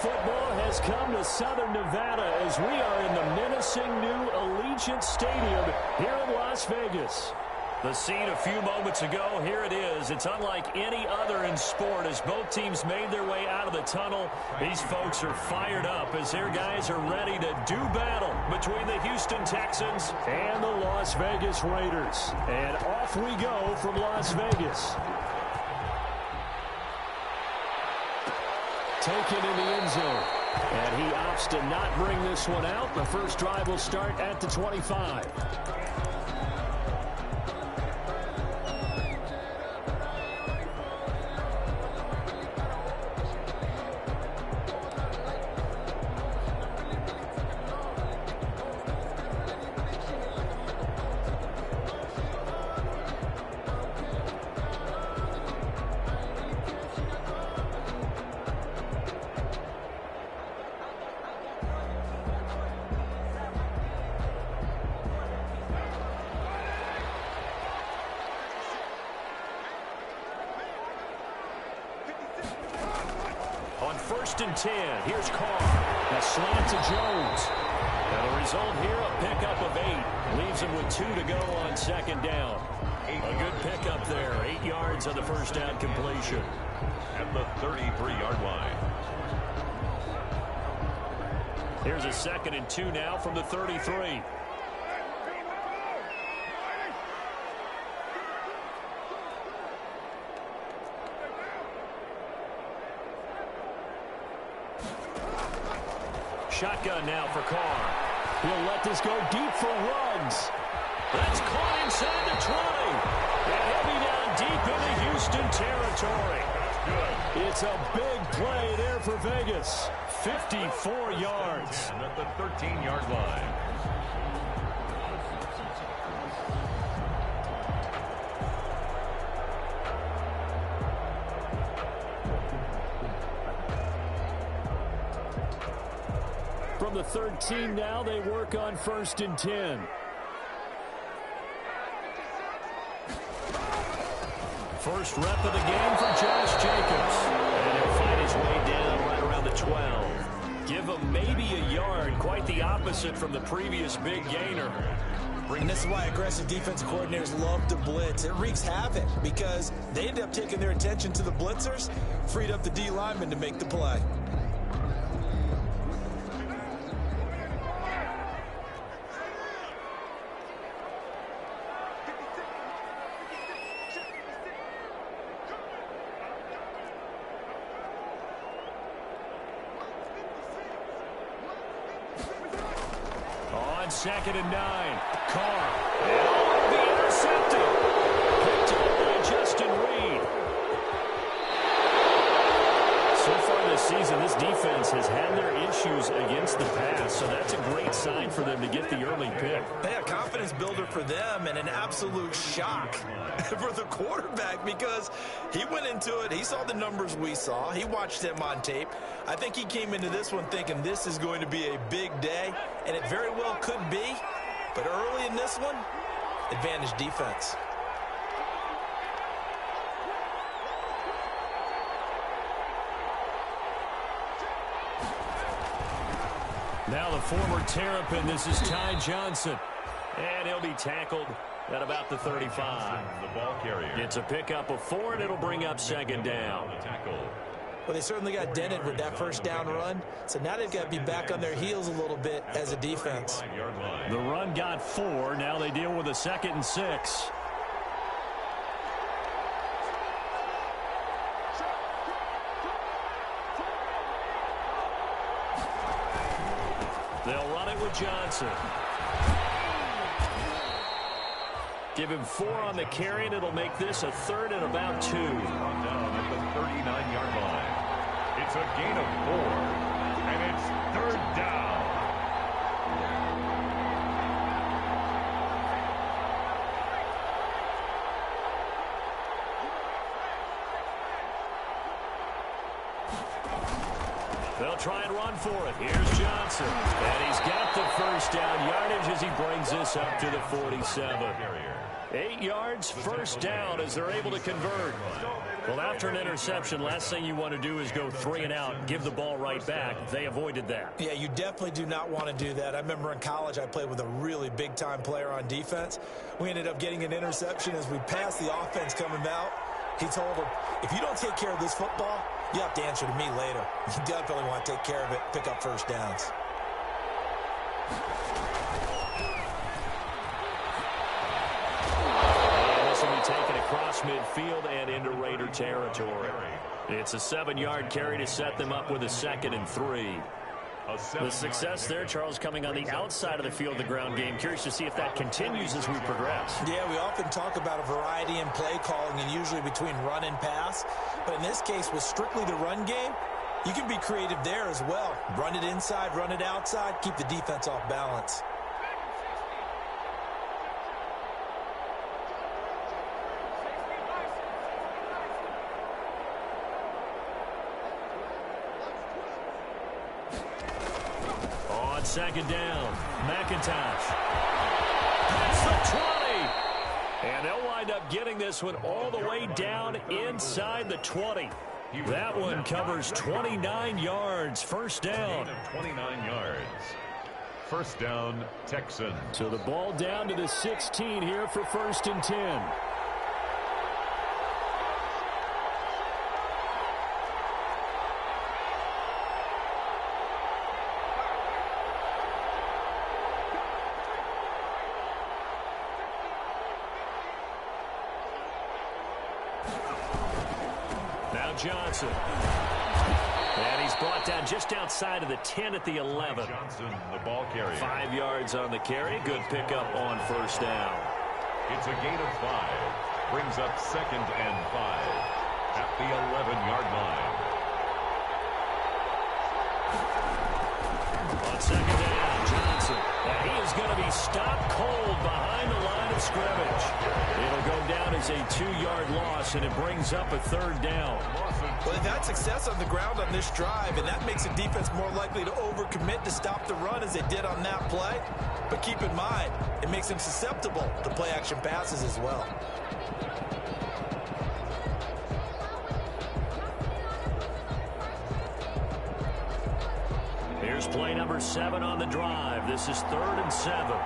football has come to Southern Nevada as we are in the menacing new Allegiant Stadium here in Las Vegas. The scene a few moments ago, here it is. It's unlike any other in sport as both teams made their way out of the tunnel. These folks are fired up as their guys are ready to do battle between the Houston Texans and the Las Vegas Raiders. And off we go from Las Vegas. Taken in the end zone. And he opts to not bring this one out. The first drive will start at the 25. On 1st and 10, here's Carr. A slant to Jones. And the result here, a pickup of 8. Leaves him with 2 to go on 2nd down. A good pickup there. 8 yards on the first down completion. At the 33-yard line. Here's a 2nd and 2 now from the 33. Shotgun now for Carr. He'll let this go deep for Ruggs. That's caught inside the 20. And he'll be down deep in the Houston territory. It's a big play there for Vegas. 54 yards. And at the 13-yard line. From the 13 now, they work on 1st and 10. First rep of the game for Josh Jacobs. And he'll find his way down right around the 12. Give him maybe a yard. Quite the opposite from the previous big gainer. And this is why aggressive defensive coordinators love to blitz. It wreaks havoc because they end up taking their attention to the blitzers, freed up the D lineman to make the play. On 2nd and 9, Carr. And be intercepted. Picked up by Justin Reed. So far this season, this defense has had their issues against the pass, so that's a great sign for them to get the early pick. Yeah, confidence builder for them and an absolute shock for the quarterback because he went into it. He saw the numbers we saw. He watched them on tape. I think he came into this one thinking this is going to be a big day, and it very well could be. But early in this one, advantage defense. Now the former Terrapin, this is Ty Johnson. And he'll be tackled at about the 35. The ball carrier. It's a pickup of 4, and it'll bring up 2nd down. Well, they certainly got dented with that first down run, so now they've got to be back on their heels a little bit as a defense. The run got 4. Now they deal with a 2nd and 6. They'll run it with Johnson. Give him 4 on the carry, and it'll make this a 3rd and about 2. Down at the 39-yard line. It's a gain of 4, and it's 3rd down. They'll try and run for it. Here's Johnson. And he's got the first down yardage as he brings this up to the 47. 8 yards, first down as they're able to convert. Well, after an interception, last thing you want to do is go 3 and out, give the ball right back. They avoided that. Yeah, you definitely do not want to do that. I remember in college I played with a really big-time player on defense. We ended up getting an interception as we passed the offense coming out. He told him, if you don't take care of this football, you have to answer to me later. You definitely want to take care of it, pick up first downs. Taken across midfield and into Raider territory. It's a 7-yard carry to set them up with a 2nd and 3. The success there, Charles, coming on the outside of the field, the ground game. Curious to see if that continues as we progress. Yeah, we often talk about a variety in play calling and usually between run and pass. But in this case, with strictly the run game, you can be creative there as well. Run it inside, run it outside, keep the defense off balance. Second down, McIntosh. That's the 20. And they'll wind up getting this one all the way down inside the 20. That one covers 29 yards, first down. 29 yards. First down, Texans. So the ball down to the 16 here for 1st and 10. Johnson. And he's brought down just outside of the 10 at the 11. Johnson, the ball carrier. 5 yards on the carry. Good pickup on first down. It's a gain of 5. Brings up 2nd and 5 at the 11-yard line. On 2nd down, Johnson. And he is going to be stopped cold behind the line of scrimmage. It'll go down as a 2-yard loss, and it brings up a 3rd down. Well, they've had success on the ground on this drive, and that makes the defense more likely to overcommit to stop the run as they did on that play. But keep in mind, it makes them susceptible to play-action passes as well. Here's play number 7 on the drive. This is 3rd and 7.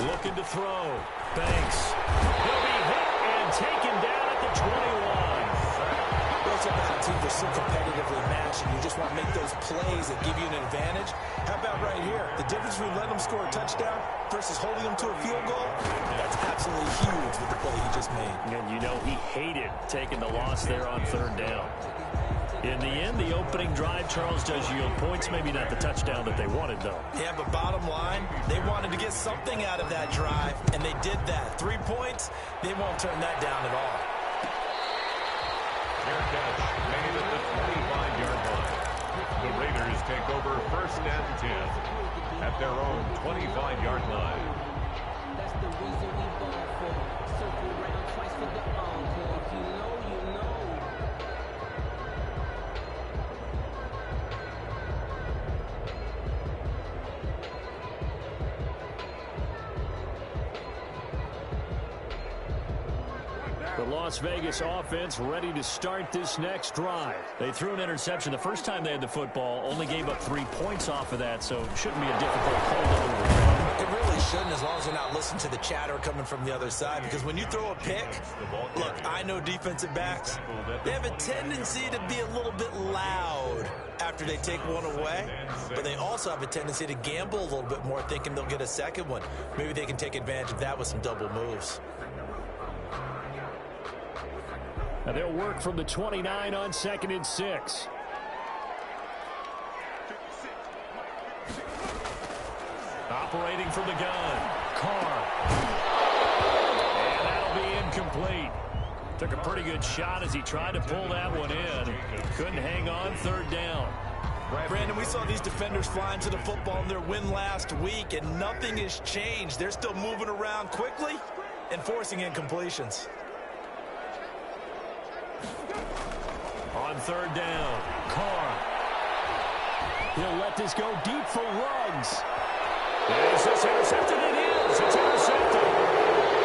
Looking to throw. Banks. He'll be hit and taken down at the 21. Those are bad teams are so competitively matched, and you just want to make those plays that give you an advantage. How about right here? The difference between letting them score a touchdown versus holding them to a field goal, that's absolutely huge with the play he just made. And you know he hated taking the loss there on 3rd down. In the end, the opening drive, Charles, does yield points. Maybe not the touchdown that they wanted, though. Yeah, but bottom line, they wanted to get something out of that drive, and they did that. 3 points, they won't turn that down at all. Fair catch made at the 25-yard line. The Raiders take over 1st and 10 at their own 25-yard line. That's the reason we ball for. Circle around twice for the encore. If you know, you know. The Las Vegas offense ready to start this next drive. They threw an interception the first time they had the football, only gave up 3 points off of that, so it shouldn't be a difficult hold to overcome. It really shouldn't, as long as they're not listening to the chatter coming from the other side, because when you throw a pick, look, I know defensive backs, they have a tendency to be a little bit loud after they take one away, but they also have a tendency to gamble a little bit more, thinking they'll get a second one. Maybe they can take advantage of that with some double moves. Now they'll work from the 29 on 2nd and 6. Operating from the gun, Carr. And that'll be incomplete. Took a pretty good shot as he tried to pull that one in. Couldn't hang on 3rd down. Brandon, we saw these defenders flying to the football in their win last week, and nothing has changed. They're still moving around quickly and forcing incompletions. On third down, Carr. He'll let this go deep for Ruggs. Is this intercepted? It is. It's intercepted.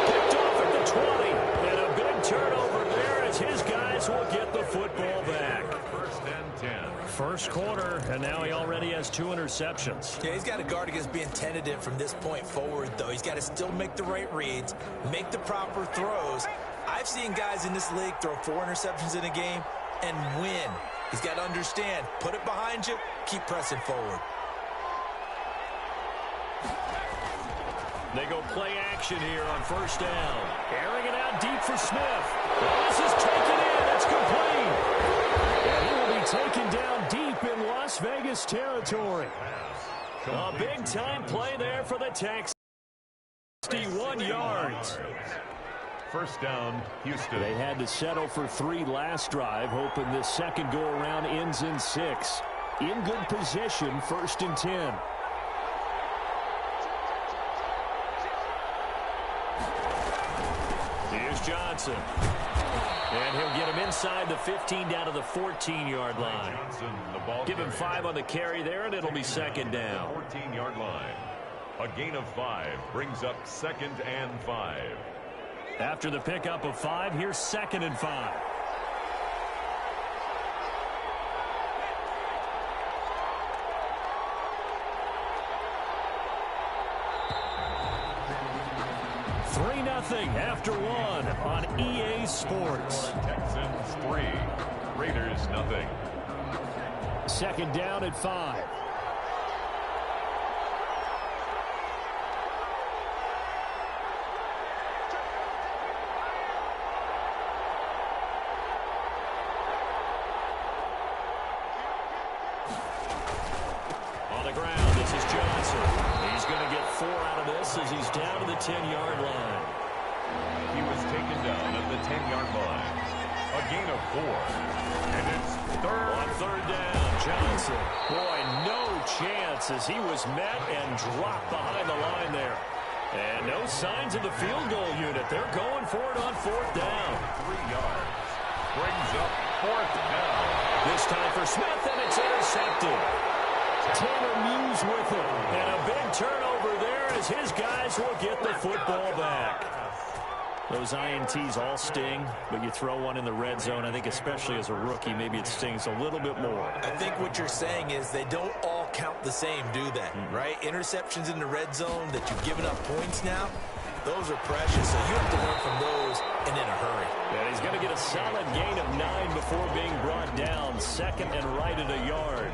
Picked off at the 20. And a big turnover there as his guys will get the football back. First and 10. First quarter, and now he already has 2 interceptions. Yeah, he's got to guard against being tentative from this point forward, though. He's got to still make the right reads, make the proper throws. I've seen guys in this league throw 4 interceptions in a game and win. He's got to understand, put it behind you, keep pressing forward. They go play action here on first down. Airing it out deep for Smith. This is taken in. It's complete. And he will be taken down deep in Las Vegas territory. A big-time play there for the Texans. 61 yards. First down, Houston. They had to settle for 3 last drive, hoping this second go-around ends in 6. In good position, first and 10. Here's Johnson. And he'll get him inside the 15 down to the 14-yard line. Johnson, the ball Give him 5 on the carry there, and it'll be second down. 14-yard line. A gain of 5 brings up second and 5. After the pickup of 5, here's second and 5. After 1 on EA Sports. Texans 3, Raiders nothing. Second down at 5. On the ground, this is Johnson. He's going to get 4 out of this as he's down to the 10-yard line. He was taken down at the 10-yard line. A gain of 4. And it's third. On third down, Johnson. Boy, no chance as he was met and dropped behind the line there. And no signs of the field goal unit. They're going for it on fourth down. 3 yards. Brings up fourth down. This time for Smith, and it's intercepted. Tanner Muse with it. And a big turnover there as his guys will get the football back. Those INTs all sting, but you throw one in the red zone, I think especially as a rookie, maybe it stings a little bit more. I think what you're saying is they don't all count the same, do they? Right? Interceptions in the red zone that you've given up points now, those are precious, so you have to learn from those and in a hurry. And he's going to get a solid gain of 9 before being brought down, second and right at a yard.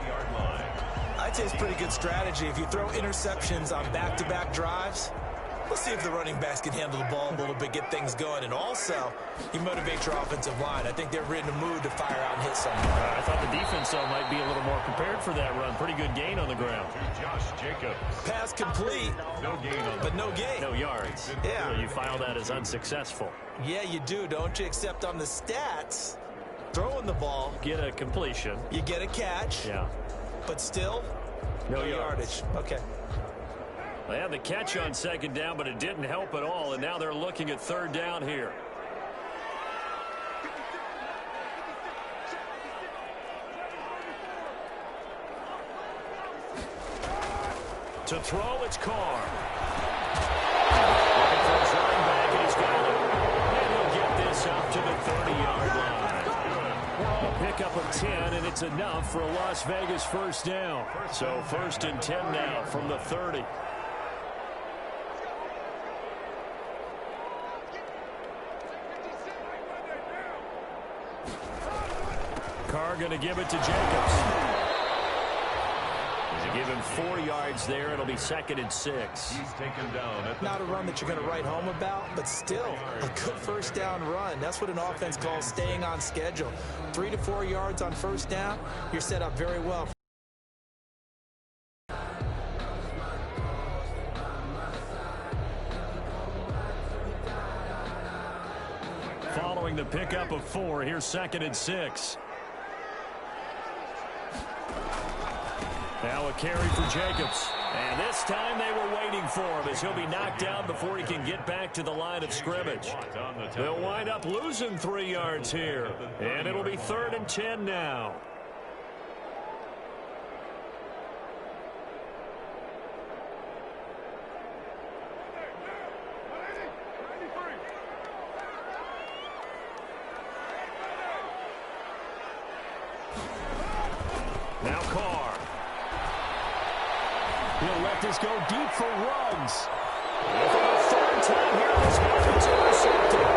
I'd say it's pretty good strategy. If you throw interceptions on back-to-back drives, let's see if the running backs can handle the ball a little bit, get things going. And also, you motivate your offensive line. I think they're in a mood to fire out and hit something. I thought the defense, though, might be a little more prepared for that run. Pretty good gain on the ground. Josh Jacobs. Pass complete. No gain on but no gain. No yards. Yeah. So you file that as unsuccessful. Yeah, you do, don't you? Except on the stats, throwing the ball. Get a completion. You get a catch. Yeah. But still, no yardage. Okay. They had the catch on second down, but it didn't help at all, and now they're looking at third down here. To throw, it's Carr. Looking for his running back, and he's got it. And he'll get this up to the 30-yard line. A pickup of 10, and it's enough for a Las Vegas first down. So first and 10 now from the 30. Carr going to give it to Jacobs. They give him 4 yards there. It'll be second and 6. He's taken down. Not a run that you're going to write home about, but still a good first down run. That's what an offense calls staying on schedule. 3 to 4 yards on first down, you're set up very well. Following the pickup of 4, here's second and 6. Now a carry for Jacobs. And this time they were waiting for him as he'll be knocked down before he can get back to the line of scrimmage. They'll wind up losing 3 yards here. And it'll be 3rd and 10 now. Now Carr. He'll let this go deep for Ruggs. And for the 3rd time here, this one is intercepted.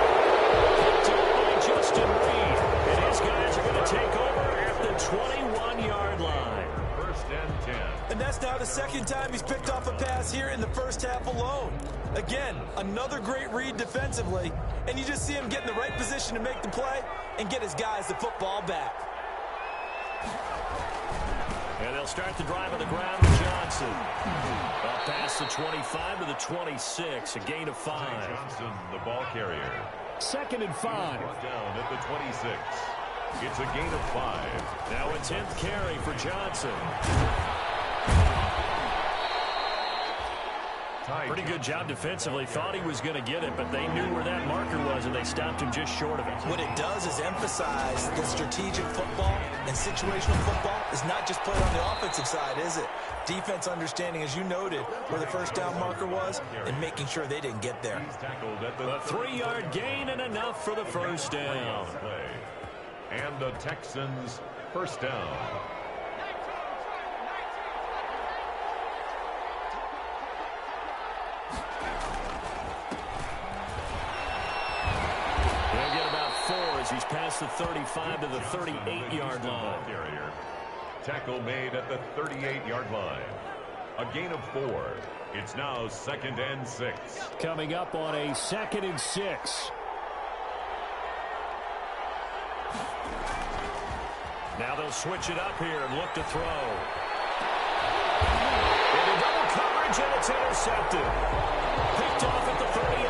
Picked up by Justin Reed. And his guys are going to take over at the 21-yard line. 1st and 10. And that's now the 2nd time he's picked off a pass here in the first half alone. Again, another great read defensively. And you just see him get in the right position to make the play and get his guys the football back. And they'll start the drive on the ground with Johnson. Up past the 25 to the 26, a gain of 5. Johnson, the ball carrier. 2nd and 5. Down at the 26. It's a gain of 5. Now a 10th carry for Johnson. Pretty good job defensively. Thought he was going to get it, but they knew where that marker was, and they stopped him just short of it. What it does is emphasize that strategic football and situational football is not just played on the offensive side, is it? Defense understanding, as you noted, where the first down marker was and making sure they didn't get there. A 3-yard gain and enough for the first down. And the Texans' first down. He's past the 35 to the 38-yard line. Tackle made at the 38-yard line. A gain of 4. It's now 2nd and 6. Coming up on a 2nd and 6. Now they'll switch it up here and look to throw. Into double coverage, and it's intercepted. Picked off at the 38.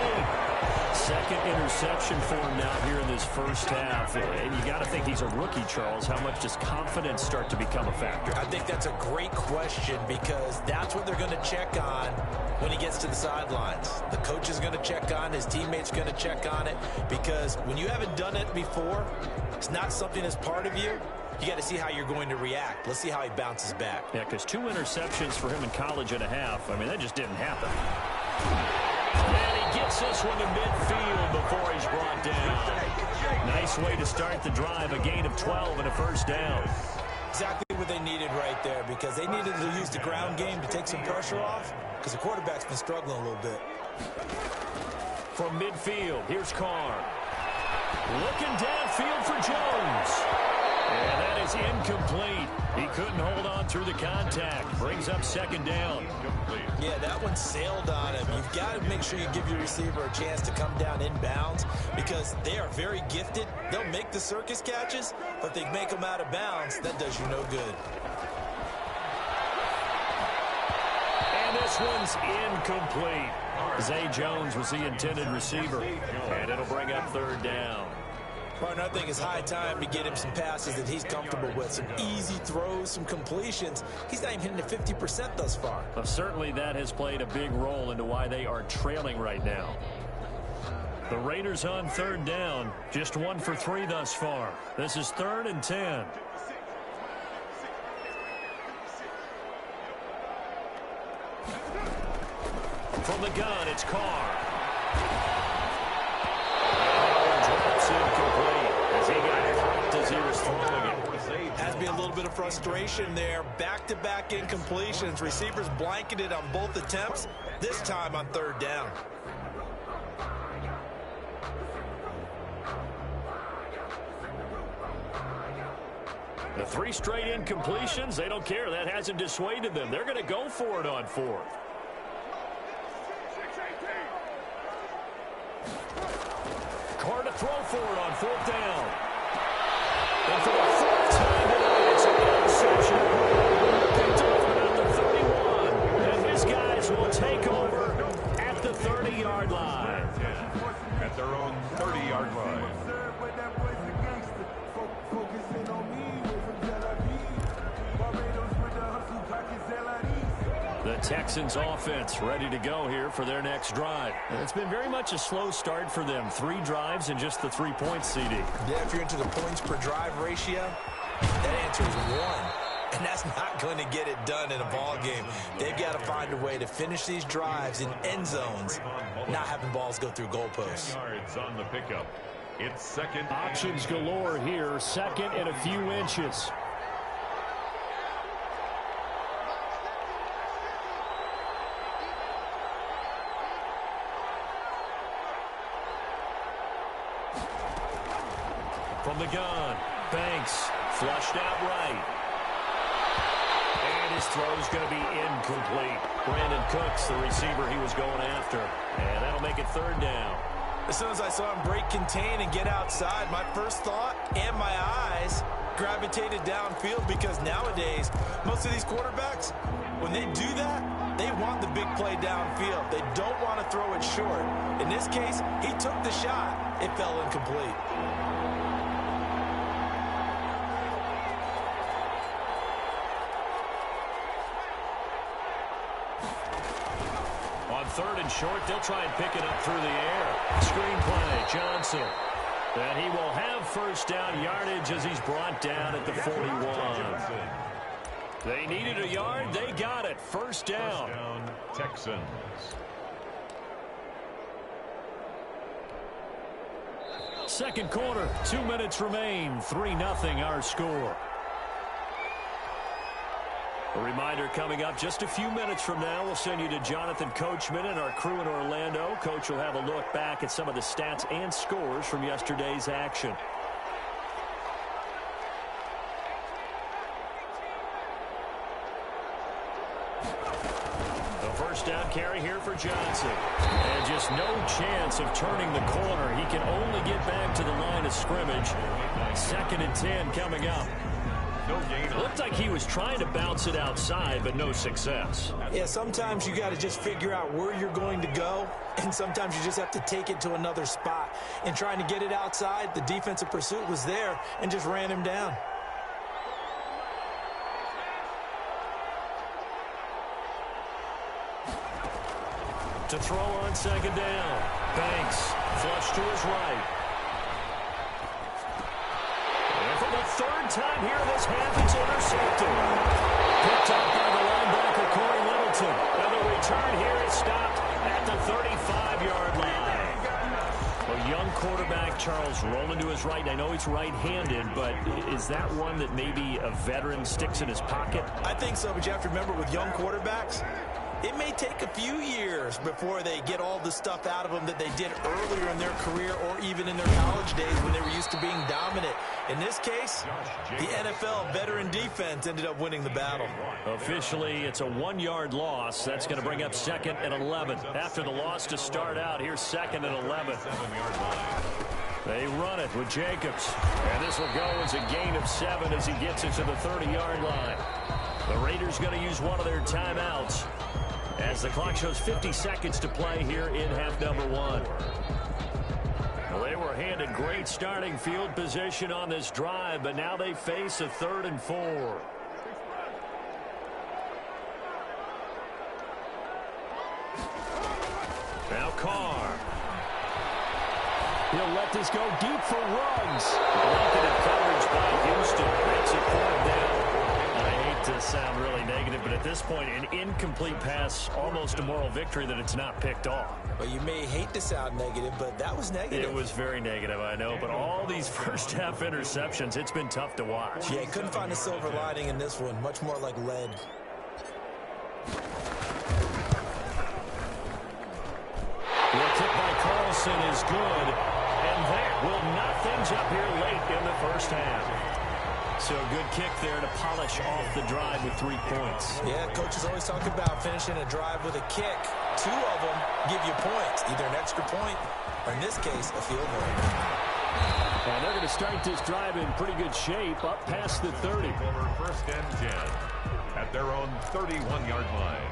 2nd interception for him now here in this first half. And you got to think he's a rookie, Charles. How much does confidence start to become a factor? I think that's a great question because that's what they're going to check on when he gets to the sidelines. The coach is going to check on, his teammates going to check on it, because when you haven't done it before, it's not something that's part of you. You got to see how you're going to react. Let's see how he bounces back. Yeah, because 2 interceptions for him in college and a half. I mean, that just didn't happen. And he gets this one to midfield before he's brought down. Nice way to start the drive. A gain of 12 and a first down. Exactly what they needed right there, because they needed to use the ground game to take some pressure off, because the quarterback's been struggling a little bit. From midfield, here's Carr. Looking downfield for Jones. And that is incomplete. He couldn't hold on through the contact. Brings up 2nd down. Yeah, that one sailed on him. You've got to make sure you give your receiver a chance to come down inbounds, because they are very gifted. They'll make the circus catches, but if they make them out of bounds, that does you no good. And this one's incomplete. Zay Jones was the intended receiver. And it'll bring up 3rd down. Partner, I think it's high time to get him some passes that he's comfortable with. Some easy throws, some completions. He's not even hitting to 50% thus far. Well, certainly that has played a big role into why they are trailing right now. The Raiders on 3rd down. Just 1 for 3 thus far. This is 3rd and 10. From the gun, it's Carr. Incomplete as he got dropped as he was throwing it. Has to be a little bit of frustration there. Back-to-back incompletions. Receivers blanketed on both attempts, this time on 3rd down. The 3 straight incompletions, they don't care. That hasn't dissuaded them. They're going to go for it on 4th. Carr to throw for it on 4th down. And for the 4th time tonight, it's an interception. Picked off about the 31. And his guys will take over at the 30-yard line. At their own 30-yard line. The Texans offense ready to go here for their next drive. It's been very much a slow start for them. 3 drives and just the 3 points, CD. Yeah, if you're into the points per drive ratio, that answer is 1. And that's not going to get it done in a ball game. They've got to find a way to finish these drives in end zones, not having balls go through goalposts. Yards on the pickup. It's second. Options galore here. Second and a few inches. From the gun, Banks flushed out right. And his throw's going to be incomplete. Brandon Cooks, the receiver he was going after. And that'll make it 3rd down. As soon as I saw him break contain and get outside, my first thought and my eyes gravitated downfield, because nowadays, most of these quarterbacks, when they do that, they want the big play downfield. They don't want to throw it short. In this case, he took the shot. It fell incomplete. On 3rd and short, they'll try and pick it up through the air. Screenplay, Johnson. And he will have 1st down yardage as he's brought down at the 41. They needed a yard. They got it. 1st down. 1st down, Texans. Second quarter, 2 minutes remain. 3-0 our score. A reminder coming up just a few minutes from now, we'll send you to Jonathan Coachman and our crew in Orlando. Coach will have a look back at some of the stats and scores from yesterday's action. The 1st down carry here for Johnson. And just no chance of turning the corner. He can only get back to the line of scrimmage. 2nd and 10 coming up. It looked like he was trying to bounce it outside, but no success. Yeah, sometimes you got to just figure out where you're going to go, and sometimes you just have to take it to another spot. And trying to get it outside, the defensive pursuit was there and just ran him down. To throw on 2nd down. Banks flush to his right. And for the 3rd time here this half, it's intercepted. Picked up by the linebacker, Corey Littleton. And the return here is stopped at the 35-yard line. A young quarterback, Charles, rolling to his right. I know he's right-handed, but is that one that maybe a veteran sticks in his pocket? I think so, but you have to remember with young quarterbacks, it may take a few years before they get all the stuff out of them that they did earlier in their career or even in their college days when they were used to being dominant. In this case, the NFL veteran defense ended up winning the battle. Officially, it's a 1-yard loss. That's going to bring up 2nd and 11. After the loss to start out, here's 2nd and 11. They run it with Jacobs. And this will go as a gain of 7 as he gets it to the 30-yard line. The Raiders going to use one of their timeouts as the clock shows 50 seconds to play here in half number 1. Well, they were handed great starting field position on this drive, but now they face a 3rd and 4. Now Carr. He'll let this go deep for Ruggs. Blanketed coverage by Houston. Makes it 4th down. I hate to sound really negative, but at this point, an incomplete pass, almost a moral victory that it's not picked off. Well, you may hate to sound negative, but that was negative. It was very negative, I know, but all these first-half interceptions, it's been tough to watch. Yeah, couldn't find a silver lining in this one. Much more like lead. The kick by Carlson is good, and that will knock things up here late in the 1st half. So a good kick there to polish off the drive with 3 points. Yeah, coaches always talk about finishing a drive with a kick. 2 of them give you points, either an extra point or, in this case, a field goal. And they're going to start this drive in pretty good shape, up past the 30. Over 1st and 10 at their own 31-yard line.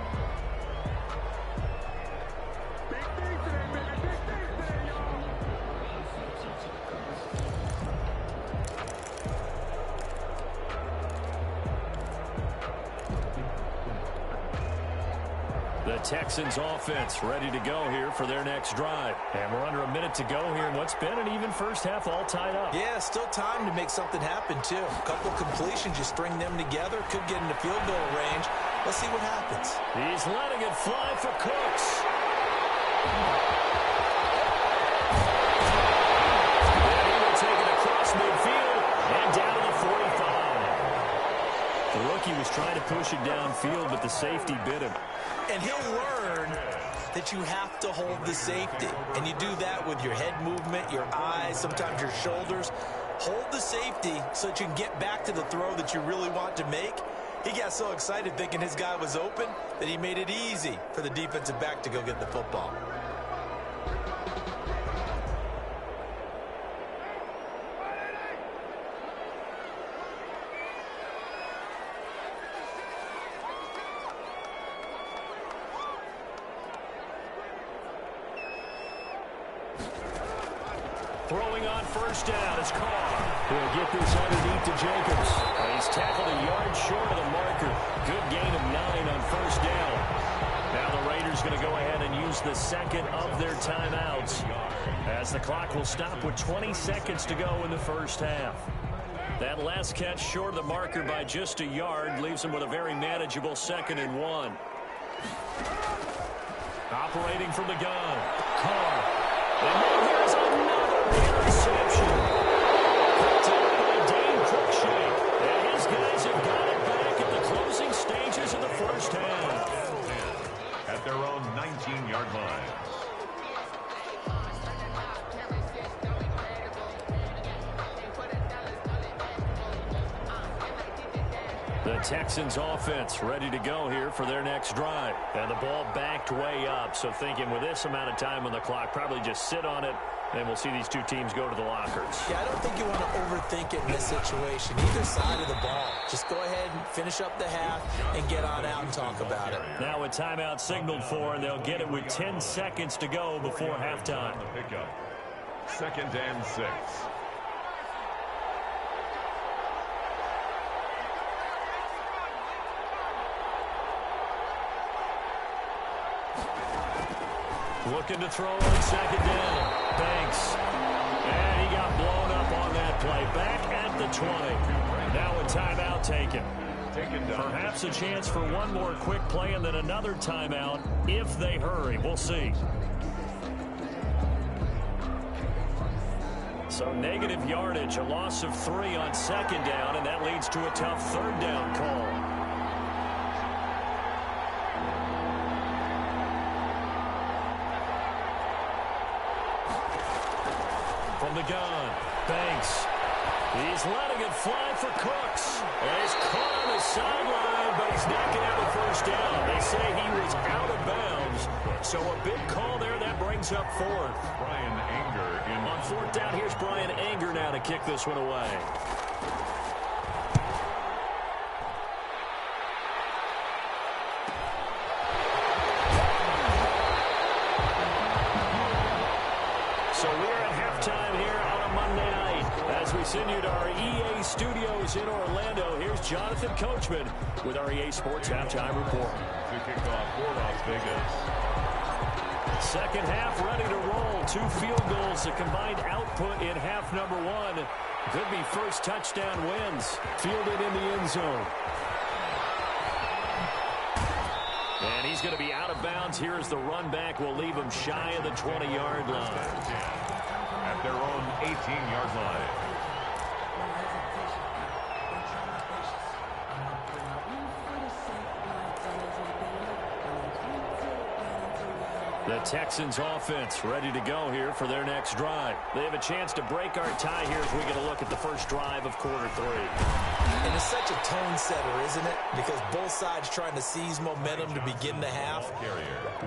Texans offense ready to go here for their next drive. And we're under a minute to go here in what's been an even first half, all tied up. Yeah, still time to make something happen, too. A couple completions, you string them together, could get into field goal range. Let's see what happens. He's letting it fly for Cooks. And he will take it across midfield and down to the 45. The rookie was trying to push it downfield, but the safety bit him. And he'll learn that you have to hold the safety. And you do that with your head movement, your eyes, sometimes your shoulders. Hold the safety so that you can get back to the throw that you really want to make. He got so excited thinking his guy was open that he made it easy for the defensive back to go get the football. Throwing on first down is Carr. He'll get this underneath to Jacobs. He's tackled a yard short of the marker. Good gain of 9 on first down. Now the Raiders going to go ahead and use the second of their timeouts as the clock will stop with 20 seconds to go in the first half. That last catch short of the marker by just a yard leaves them with a very manageable 2nd and 1. Operating from the gun, Carr. And now here's another interception. Picked up by Dane Cruikshank. And his guys have got it back at the closing stages of the first half. At their own 19-yard line. The Texans offense ready to go here for their next drive. And the ball backed way up. So thinking with this amount of time on the clock, probably just sit on it, and we'll see these two teams go to the lockers. Yeah, I don't think you want to overthink it in this situation. Either side of the ball. Just go ahead and finish up the half and get on out and talk about it. Now a timeout signaled for, and they'll get it with 10 seconds to go before halftime. The pickup. 2nd and 6. Looking to throw on second down. Banks. And he got blown up on that play. Back at the 20. Now a timeout taken. Perhaps a chance for one more quick play and then another timeout if they hurry. We'll see. So negative yardage, a loss of 3 on second down, and that leads to a tough 3rd down call. From the gun, Banks. He's letting it fly for Cooks. And he's caught on the sideline, but he's not going to have a first down. They say he was out of bounds. So a big call there. That brings up 4th. Brian Anger in. On 4th down, here's Brian Anger now to kick this one away. So we're at halftime here on a Monday night. As we send you to our EA studios in Orlando, here's Jonathan Coachman with our EA Sports Halftime Report. To kick off for Las Vegas. Second half ready to roll. 2 field goals, a combined output in half number 1. Could be first touchdown wins. Fielded in the end zone. And he's going to be out of bounds. Here is the run back. Will leave him shy of the 20-yard line. At their own 18-yard line. The Texans offense ready to go here for their next drive. They have a chance to break our tie here as we get a look at the first drive of quarter 3. And it's such a tone setter, isn't it? Because both sides trying to seize momentum to begin the half.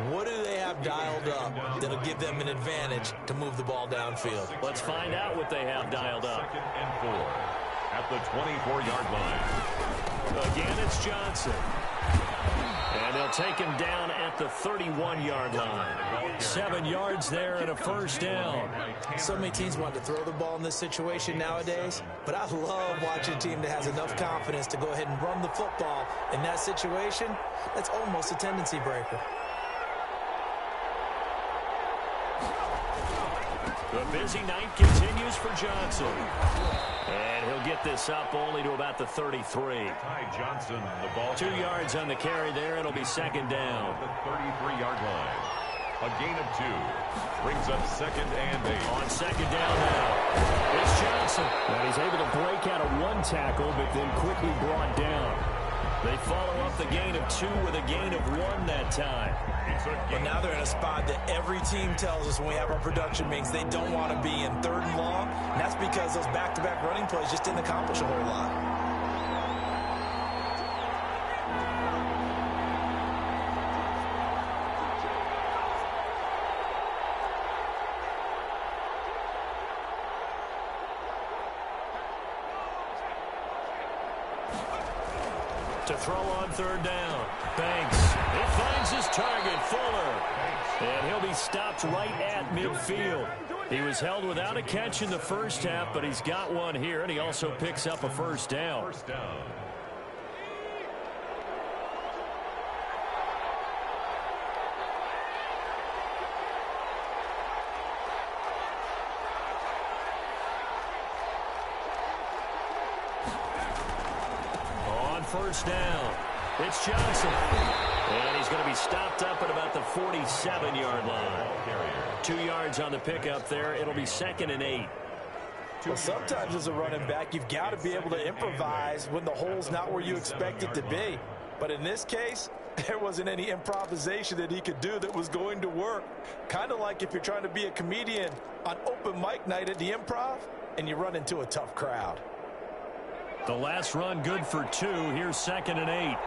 What do they have dialed up that'll give them an advantage to move the ball downfield? Let's find out what they have dialed up. 2nd and 4 at the 24-yard line. Again, it's Johnson. And they'll take him down at the 31-yard line. 7 yards there and a first down. So many teams want to throw the ball in this situation nowadays, but I love watching a team that has enough confidence to go ahead and run the football in that situation. That's almost a tendency breaker. The busy night continues for Johnson. And he'll get this up only to about the 33. Ty Johnson, the ball. 2 yards on the carry there. It'll be second down. The 33-yard line. A gain of 2. Brings up second and 8. On second down now. It's Johnson. And he's able to break out of 1 tackle, but then quickly brought down. They follow up the gain of 2 with a gain of 1 that time. But now they're in a spot that every team tells us when we have our production meetings they don't want to be in 3rd and long. And that's because those back-to-back running plays just didn't accomplish a whole lot. To throw on 3rd down. Banks. He finds his target, Fuller. And he'll be stopped right at midfield. He was held without a catch in the first half, but he's got one here, and he also picks up a first down. First down. First down. It's Johnson. And he's going to be stopped up at about the 47-yard line. 2 yards on the pickup there. It'll be 2nd and 8. Well, sometimes as a running back, you've got to be able to improvise when the hole's not where you expect it to be. But in this case, there wasn't any improvisation that he could do that was going to work. Kind of like if you're trying to be a comedian on open mic night at the Improv and you run into a tough crowd. The last run good for 2. Here's 2nd and 8.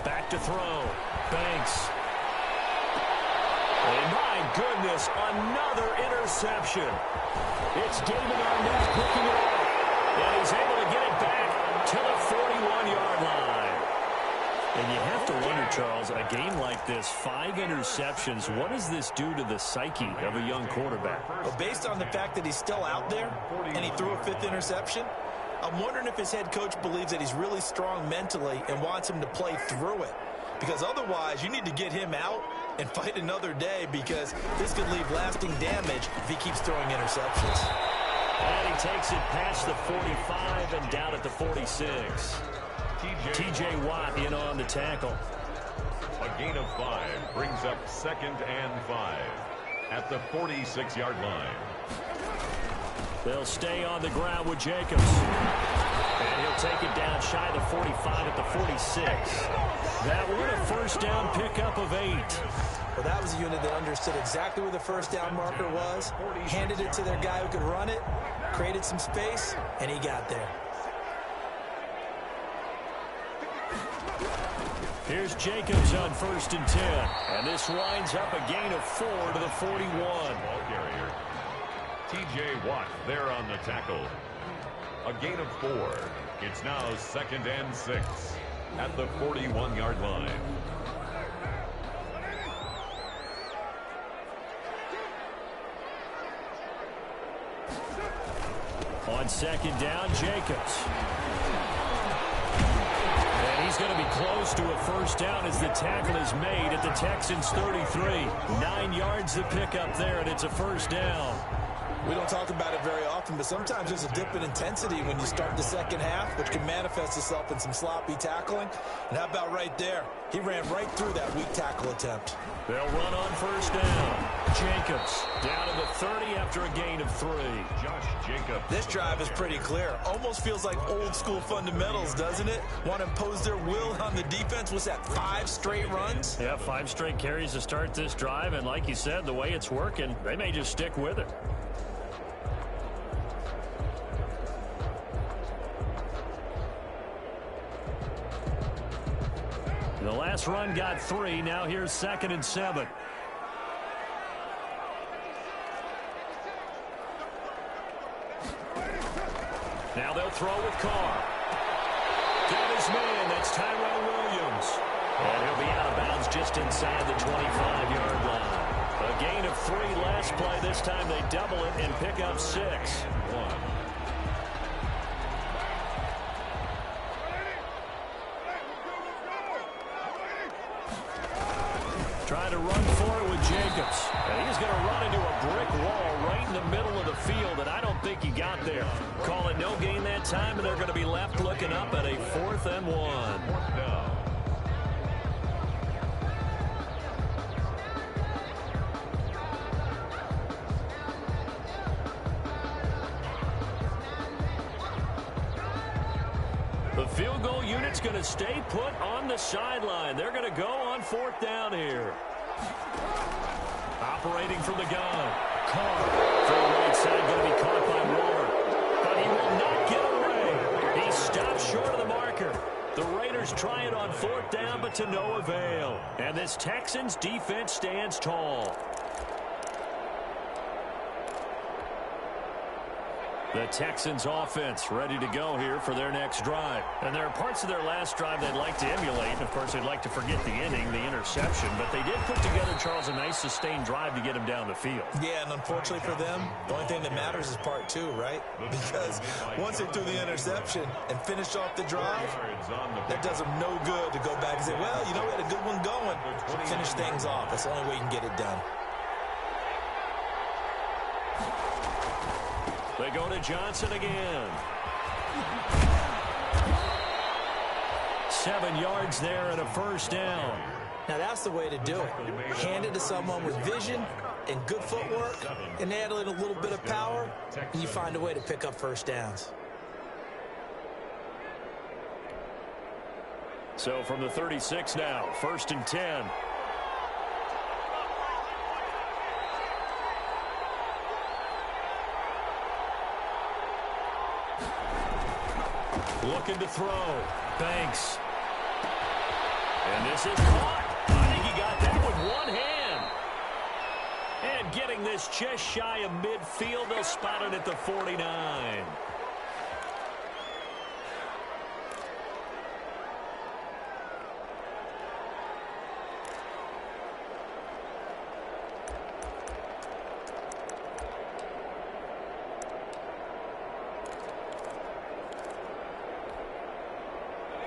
Back to throw. Banks. And my goodness, another interception. It's David Arnett picking it up. And he's able to get it back to the 41-yard line. And you have to wonder, Charles, a game like this, 5 interceptions, what does this do to the psyche of a young quarterback? Well, based on the fact that he's still out there and he threw a 5th interception, I'm wondering if his head coach believes that he's really strong mentally and wants him to play through it. Because otherwise, you need to get him out and fight another day, because this could leave lasting damage if he keeps throwing interceptions. And he takes it past the 45 and down at the 46. T.J. Watt in on the tackle. A gain of 5 brings up 2nd and 5 at the 46-yard line. They'll stay on the ground with Jacobs. And he'll take it down shy of the 45 at the 46. That one a first down pickup of 8. Well, that was a unit that understood exactly where the first down marker was, handed it to their guy who could run it, created some space, and he got there. Here's Jacobs on 1st and 10. And this winds up a gain of 4 to the 41. Ball carrier. T.J. Watt there on the tackle. A gain of 4. It's now 2nd and 6 at the 41-yard line. On 2nd down, Jacobs. And he's going to be close to a first down as the tackle is made at the Texans' 33. 9 yards to pick up there, and it's a first down. We don't talk about it very often, but sometimes there's a dip in intensity when you start the second half, which can manifest itself in some sloppy tackling. And how about right there? He ran right through that weak tackle attempt. They'll run on first down. Jacobs down to the 30 after a gain of 3. Josh Jacobs. This drive is pretty clear. Almost feels like old school fundamentals, doesn't it? Want to impose their will on the defense. What's that, 5 straight runs? Yeah, 5 straight carries to start this drive. And like you said, the way it's working, they may just stick with it. The last run got 3. Now here's 2nd and 7. Now they'll throw with Carr. Got his man. That's Tyrell Williams. And he'll be out of bounds just inside the 25-yard line. A gain of 3 last play. This time they double it and pick up 6. Trying to run for it with Jacobs. And he's going to run into a brick wall right in the middle of the field, and I don't think he got there. Call it no gain that time, and they're going to be left looking up at a 4th and 1. The field goal unit's going to stay put on the sideline. They're going to go on 4th down here. Operating from the gun. Carr from the right side, going to be caught by Ward. But he will not get away. He stops short of the marker. The Raiders try it on 4th down, but to no avail. And this Texans defense stands tall. The Texans offense ready to go here for their next drive. And there are parts of their last drive they'd like to emulate. And, of course, they'd like to forget the inning, the interception. But they did put together, Charles, a nice sustained drive to get him down the field. Yeah, and unfortunately for them, the only thing that matters is part 2, right? Because once they threw the interception and finished off the drive, that does them no good to go back and say, well, you know, we had a good one going. Finish things off. That's the only way you can get it done. They go to Johnson again. 7 yards there and a 1st down. Now that's the way to do it. Hand it to someone with vision and good footwork, and add in a little bit of power, and you find a way to pick up 1st downs. So from the 36 now, 1st and 10. Looking to throw. Banks. And this is caught. I think he got that with one hand. And getting this just shy of midfield. They'll spot it at the 49.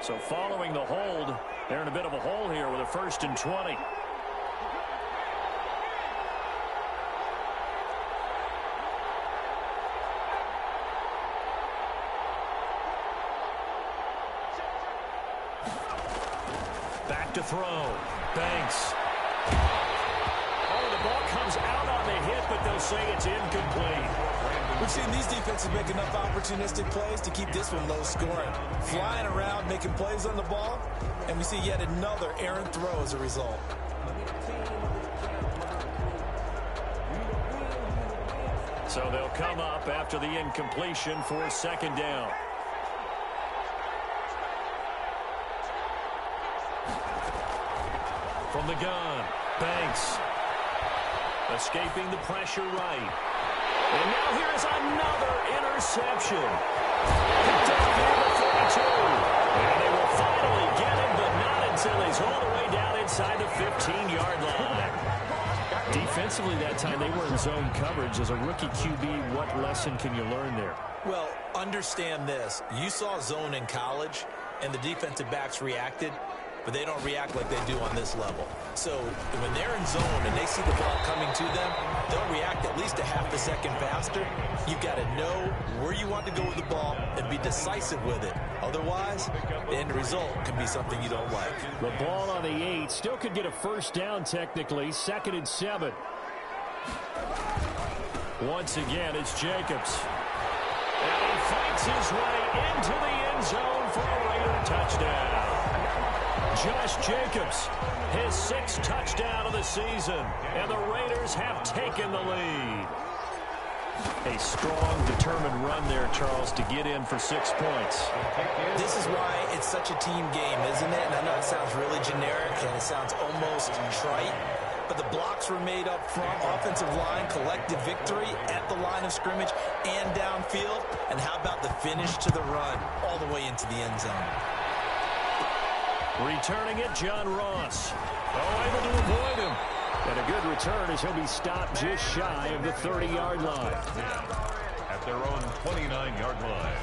So following the hold, they're in a bit of a hole here with a 1st and 20. Back to throw. Banks. Oh, the ball comes out on the hit, but they'll say it's incomplete. We've seen these defenses make enough opportunistic plays to keep this one low scoring. Flying around, making plays on the ball, and we see yet another errant throw as a result. So they'll come up after the incompletion for 2nd down. From the gun, Banks. Escaping the pressure right. And now here's another interception. Picked up here at 42. And they will finally get him, but not until he's all the way down inside the 15-yard line. Defensively that time, they were in zone coverage. As a rookie QB, what lesson can you learn there? Well, understand this. You saw zone in college, and the defensive backs reacted, but they don't react like they do on this level. So when they're in zone and they see the ball coming to them, they'll react at least a half a second faster. You've got to know where you want to go with the ball and be decisive with it. Otherwise, the end result can be something you don't like. The ball on the 8 still could get a 1st down technically. 2nd and 7. Once again, it's Jacobs. And he fights his way into the end zone for a Raider touchdown. Josh Jacobs, his 6th touchdown of the season, and the Raiders have taken the lead. A strong, determined run there, Charles, to get in for 6 points. This is why it's such a team game, isn't it? And I know it sounds really generic and it sounds almost trite, but the blocks were made up front, offensive line, collective victory at the line of scrimmage and downfield. And how about the finish to the run all the way into the end zone? Returning it, John Ross. Oh, able to avoid him. And a good return as he'll be stopped just shy of the 30-yard line. At their own 29-yard line.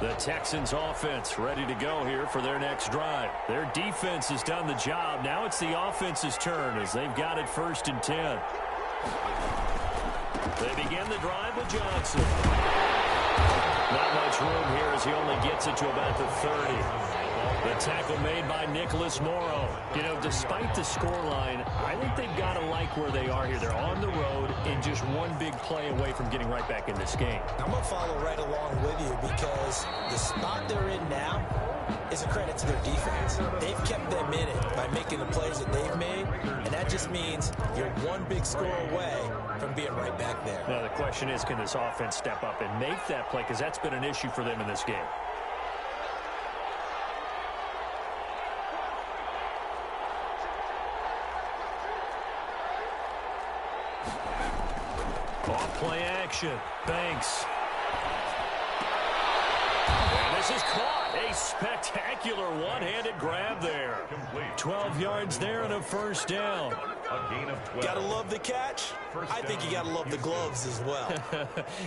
The Texans offense ready to go here for their next drive. Their defense has done the job. Now it's the offense's turn as they've got it 1st and 10. They begin the drive with Johnson. Not much room here as he only gets it to about the 30. The tackle made by Nicholas Morrow. You know, despite the scoreline, I think they've got to like where they are here. They're on the road and just one big play away from getting right back in this game. I'm going to follow right along with you because the spot they're in now is a credit to their defense. They've kept them in it by making the plays that they've made, and that just means you're one big score away from being right back there. Now, the question is, can this offense step up and make that play? Because that's been an issue for them in this game. Off-play action. Banks. And this is caught. A spectacular one-handed grab there. 12 yards there and a 1st down. A gain of 12. Gotta love the catch. I think you gotta love the gloves as well.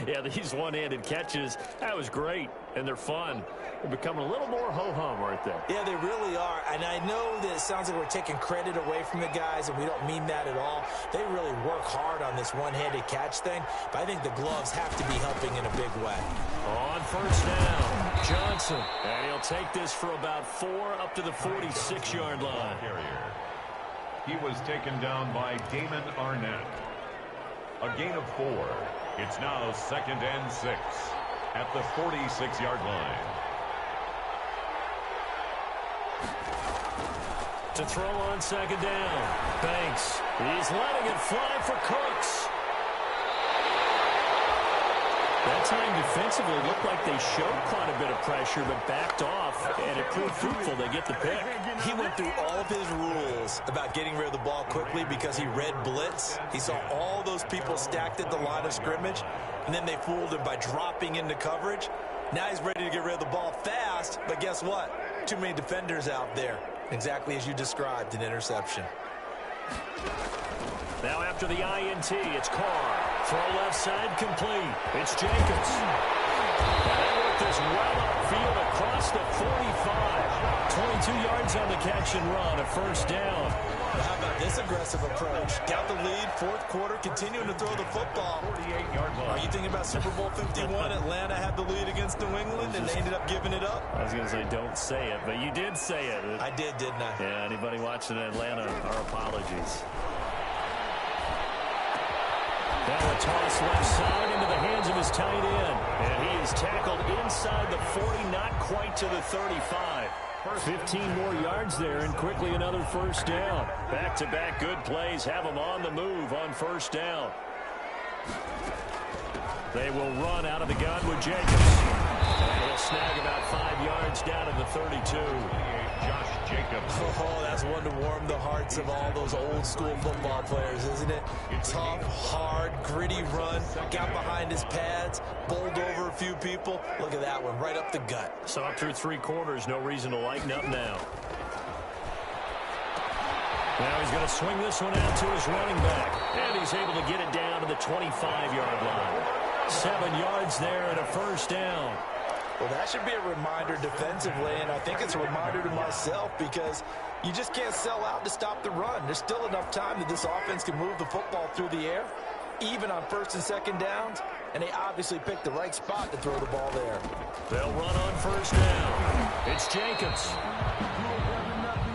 Yeah, these one-handed catches, that was great, and they're fun. They're becoming a little more ho-hum right there. Yeah, they really are. And I know that it sounds like we're taking credit away from the guys, and we don't mean that at all. They really work hard on this one-handed catch thing, but I think the gloves have to be helping in a big way. On 1st down, Johnson. And he'll take this for about 4 up to the 46-yard line. He was taken down by Damon Arnett. A gain of 4. It's now 2nd and 6 at the 46-yard line. To throw on 2nd down. Banks. He's letting it fly for Cooks. That time defensively looked like they showed quite a bit of pressure but backed off, and it proved fruitful. They get the pick. He went through all of his rules about getting rid of the ball quickly because he read blitz. He saw all those people stacked at the line of scrimmage, and then they fooled him by dropping into coverage. Now he's ready to get rid of the ball fast, but guess what? Too many defenders out there. Exactly as you described, an interception. Now after the INT, it's Carr. Throw left side complete. It's Jacobs. And that worked this well upfield across the 45. 22 yards on the catch and run, a 1st down. Well, how about this aggressive approach? Got the lead, 4th quarter, continuing to throw the football. 48-yard line. Are you thinking about Super Bowl 51? Atlanta had the lead against New England, and they ended up giving it up? I was going to say don't say it, but you did say it. I did, didn't I? Yeah, anybody watching Atlanta, our apologies. Now a toss left side into the hands of his tight end. And he is tackled inside the 40, not quite to the 35. 15 more yards there, and quickly another 1st down. Back-to-back good plays have them on the move on 1st down. They will run out of the gun with Jacobs. And he'll snag about 5 yards down to the 32. Josh Jacobs. Oh, that's one to warm the hearts of all those old school football players, isn't it? Tough, hard, gritty run. Got behind his pads, bowled over a few people. Look at that one, right up the gut. So up through 3 quarters, no reason to lighten up now. Now he's going to swing this one out to his running back. And he's able to get it down to the 25-yard line. 7 yards there and a 1st down. Well, that should be a reminder defensively, and I think it's a reminder to myself because you just can't sell out to stop the run. There's still enough time that this offense can move the football through the air, even on 1st and 2nd downs, and they obviously picked the right spot to throw the ball there. They'll run on 1st down. It's Jacobs.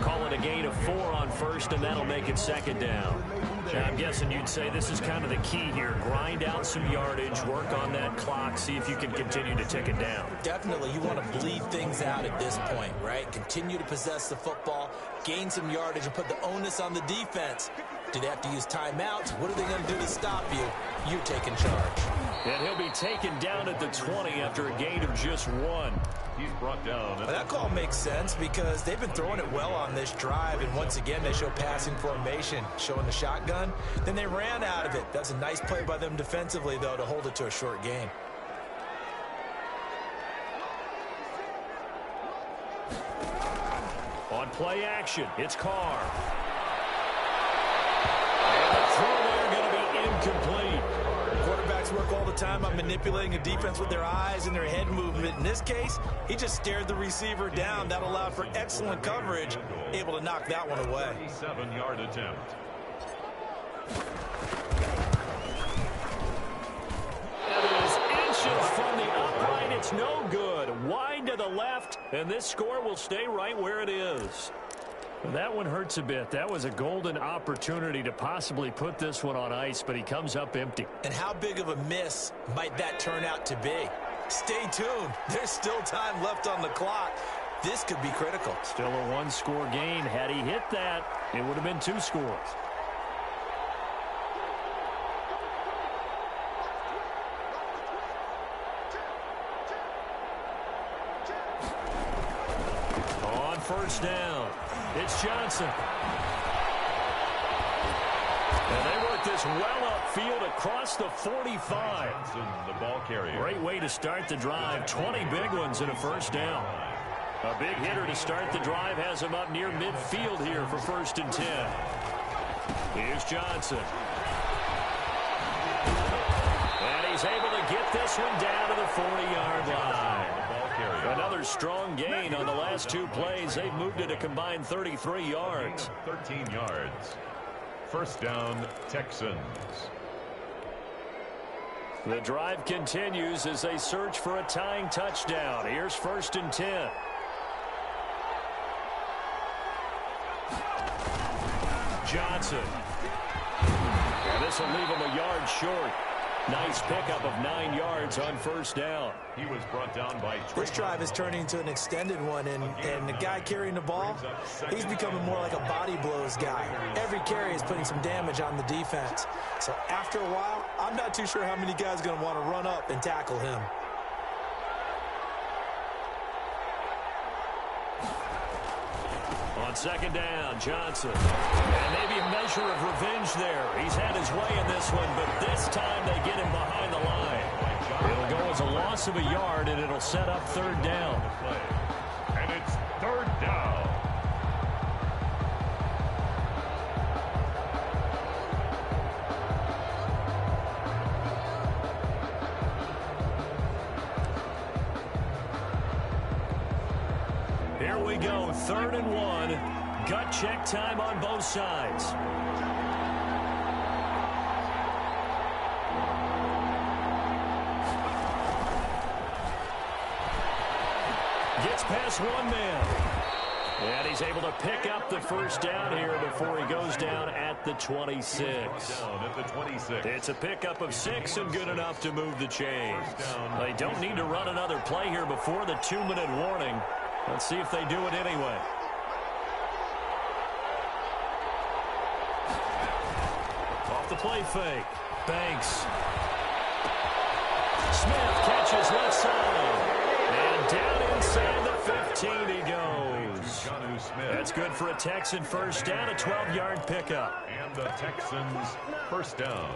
Call it a gain of 4 on 1st, and that'll make it 2nd down. Now, I'm guessing you'd say this is kind of the key here. Grind out some yardage, work on that clock, see if you can continue to tick it down. Definitely. You want to bleed things out at this point, right? Continue to possess the football, gain some yardage, and put the onus on the defense. Do they have to use timeouts? What are they going to do to stop you? you taking charge. And he'll be taken down at the 20 after a gain of just 1. He's brought down. Well, that call makes sense because they've been throwing it well on this drive, and once again they show passing formation, showing the shotgun. Then they ran out of it. That's a nice play by them defensively, though, to hold it to a short gain. On play action, it's Carr. And the throw there going to be incomplete. Quarterbacks work all the time on manipulating a defense with their eyes and their head movement. In this case, he just stared the receiver down. That allowed for excellent coverage, able to knock that one away. 37-yard attempt. That is inches from the upright. It's no good. Wide to the left, and this score will stay right where it is. That one hurts a bit. That was a golden opportunity to possibly put this one on ice, but he comes up empty. And how big of a miss might that turn out to be? Stay tuned. There's still time left on the clock. This could be critical. Still a one-score game. Had he hit that, it would have been 2 scores. On first down, it's Johnson. And they work this well upfield across the 45. Johnson, the ball carrier. Great way to start the drive. 20 big ones in a first down. A big hitter to start the drive has him up near midfield here for 1st and 10. Here's Johnson. And he's able to get this one down to the 40-yard line. Another strong gain on the last 2 plays. They've moved it a combined 33 yards. 13 yards. First down, Texans. The drive continues as they search for a tying touchdown. Here's 1st and 10. Johnson. And this will leave him a yard short. Nice pickup of 9 yards on first down. He was brought down by... This drive is turning into an extended one, and the guy carrying the ball, he's becoming more like a body blows guy. Every carry is putting some damage on the defense. So after a while, I'm not too sure how many guys are going to want to run up and tackle him. On second down, Johnson. And maybe a measure of revenge there. He's had his way in this one, but this time they get him behind the line. It'll go as a loss of a yard, and it'll set up 3rd down. And it's 3rd down. Here we go, 3rd and 1. Gut check time on both sides. Gets past one man. And he's able to pick up the first down here before he goes down at the 26. Down at the 26. It's a pickup of 6 and good enough to move the chains. They don't need to run another play here before the 2-minute warning. Let's see if they do it anyway. Off the play fake. Banks. Smith catches left side. And down inside the 15 he goes. That's good for a Texan first down, a 12-yard pickup. And the Texans first down.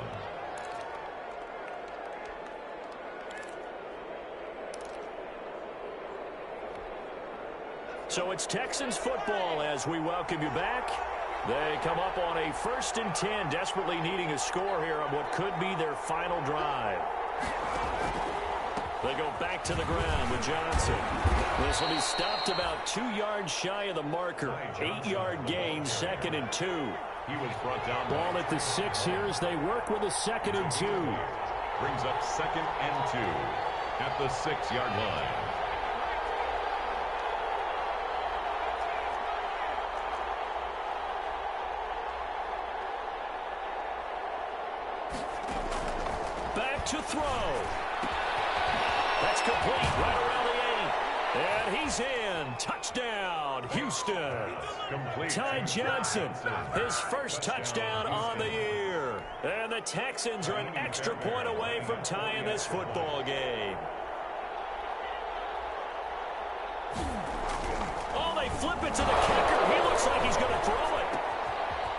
So it's Texans football as we welcome you back. They come up on a 1st and 10, desperately needing a score here on what could be their final drive. They go back to the ground with Johnson. This will be stopped about 2 yards shy of the marker. 8-yard gain, 2nd and 2. He was brought down. Ball at the 6 here as they work with a 2nd and 2. Brings up 2nd and 2 at the 6-yard line. Back to throw. That's complete right around the 8. And he's in. Touchdown, Houston. Complete. Ty Johnson, his first touchdown on the year. And And the Texans are an extra point away from tying this football game. Oh, they flip it to the kicker. He looks like he's going to throw it.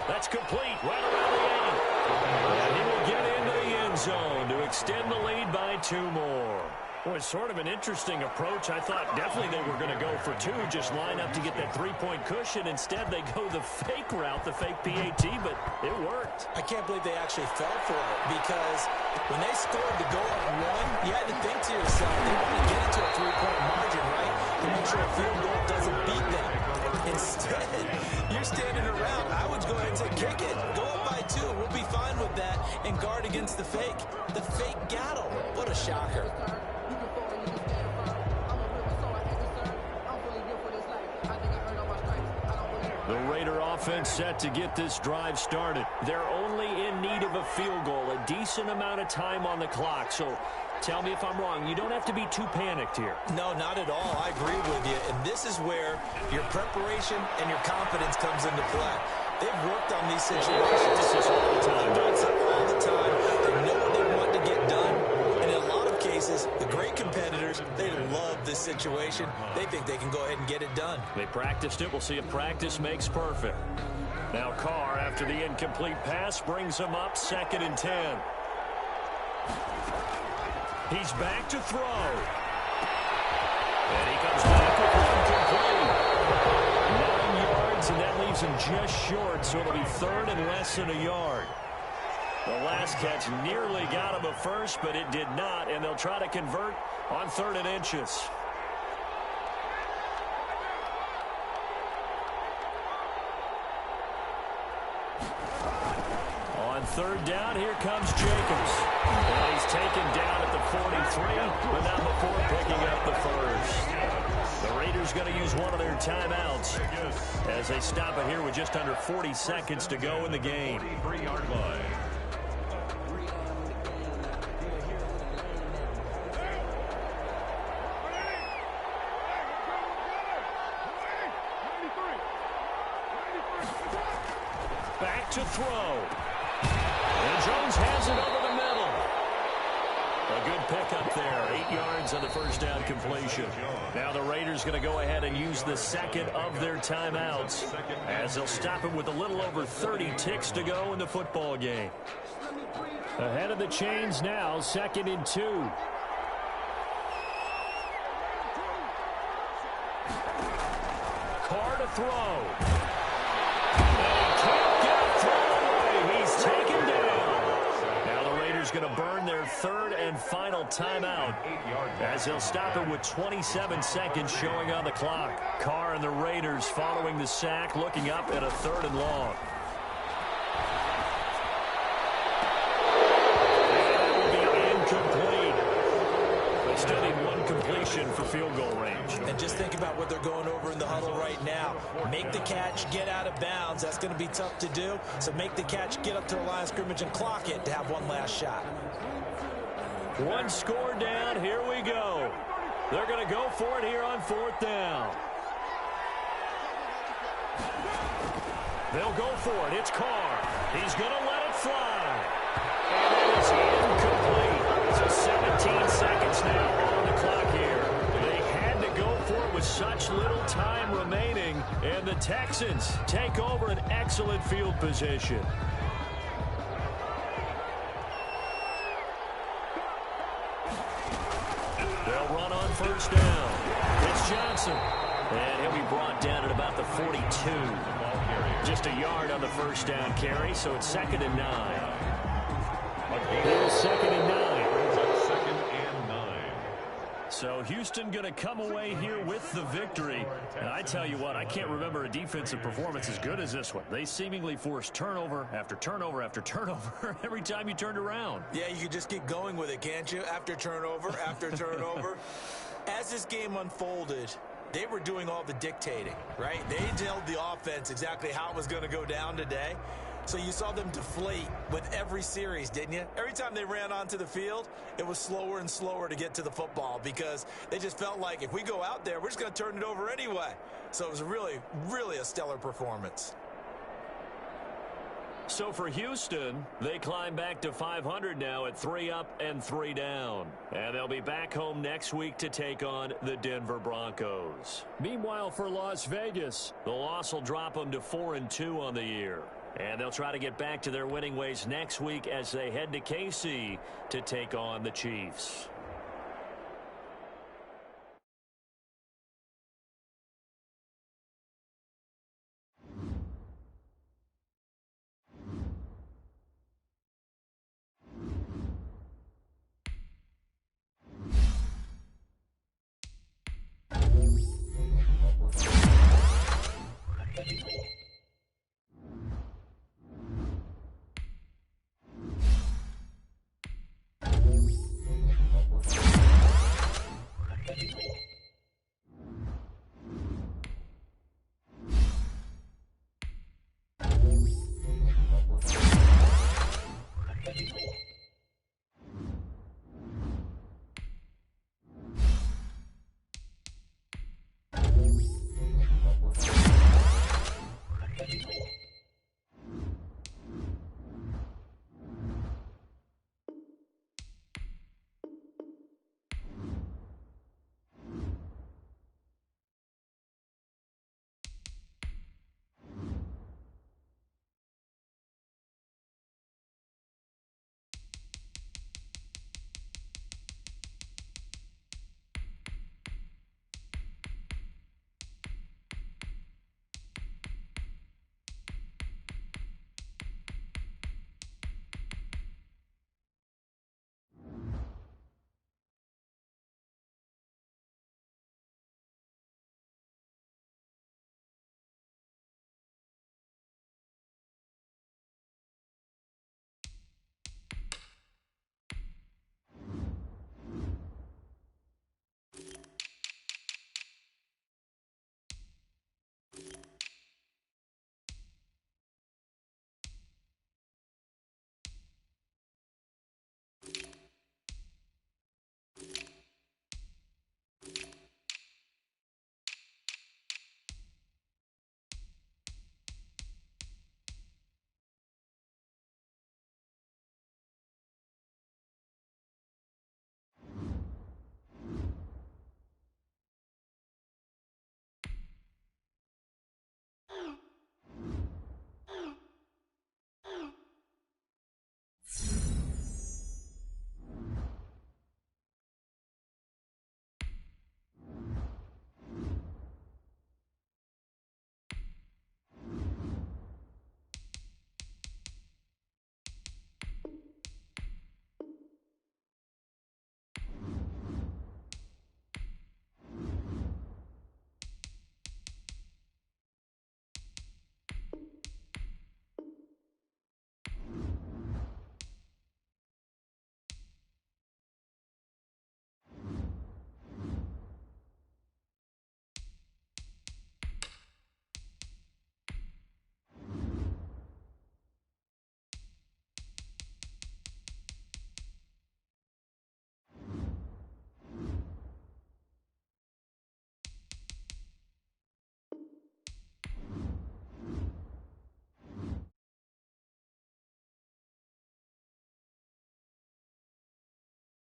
That's complete right around the 8. And he will get into the end zone to extend the lead by 2 more. Well, it's sort of an interesting approach. I thought definitely they were going to go for 2, just line up to get that 3-point cushion. Instead, they go the fake route, the fake PAT, but it worked. I can't believe they actually fell for it, because when they scored to go up 1, you had to think to yourself, they want to get into a 3-point margin, right, to make sure a field goal doesn't beat them. Instead, you're standing around. I would go ahead and say, kick it. Go up by 2. We'll be fine with that and guard against the fake. The fake got him. What a shocker. The Raider offense set to get this drive started. They're only in need of a field goal, a decent amount of time on the clock. So tell me if I'm wrong. You don't have to be too panicked here. No, not at all. I agree with you. And this is where your preparation and your confidence comes into play. They've worked on these situations. This is all the time. They're doing something all the time. They know what they want to get done. And in a lot of cases, the great competitors, they love this situation. They think they can go ahead and get it done. They practiced it. We'll see if practice makes perfect. Now Carr, after the incomplete pass, brings him up 2nd and 10. He's back to throw. And he comes back with one complete. 9 yards, and that leaves him just short, so it'll be 3rd and less than a yard. The last catch nearly got him a first, but it did not, and they'll try to convert on 3rd and inches. On 3rd down, here comes Jacobs. And he's taken down at the 43, but not before picking up the first. The Raiders going to use one of their timeouts as they stop it here with just under 40 seconds to go in the game. 43-yard line. Back to throw. And Jones has it over the middle. A good pickup there. 8 yards on the first down completion. Now the Raiders going to go ahead and use the second of their timeouts as they'll stop it with a little over 30 ticks to go in the football game. Ahead of the chains now, 2nd and 2. Carr to throw. Going to burn their 3rd and final timeout as they'll stop it with 27 seconds showing on the clock. Carr and the Raiders following the sack, looking up at a 3rd and long. And it will be incomplete. They still need 1 completion for field goal range. And just think about what they're going over in the huddle right now. Make the catch, get out of bounds. That's going to be tough to do. So make the catch, get up to the line of scrimmage, and clock it to have one last shot. 1 score down. Here we go. They're going to go for it here on 4th down. They'll go for it. It's Carr. He's going to let it fly. And it is incomplete. So 17 seconds now on the clock here. They had to go for it with such little time remaining, and the Texans take over an excellent field position. They'll run on 1st down. It's Johnson, and he'll be brought down at about the 42. Just a yard on the 1st down carry, so it's 2nd and 9. Here's 2nd and 9. So Houston going to come away here with the victory. And I tell you what, I can't remember a defensive performance as good as this one. They seemingly forced turnover after turnover after turnover every time you turned around. Yeah, you can just keep going with it, can't you? After turnover, after turnover. As this game unfolded, they were doing all the dictating, right? They told the offense exactly how it was going to go down today. So you saw them deflate with every series, didn't you? Every time they ran onto the field, it was slower and slower to get to the football because they just felt like if we go out there, we're just going to turn it over anyway. So it was really, really a stellar performance. So for Houston, they climb back to 500 now at 3 up and 3 down. And they'll be back home next week to take on the Denver Broncos. Meanwhile, for Las Vegas, the loss will drop them to 4-2 on the year. And they'll try to get back to their winning ways next week as they head to KC to take on the Chiefs.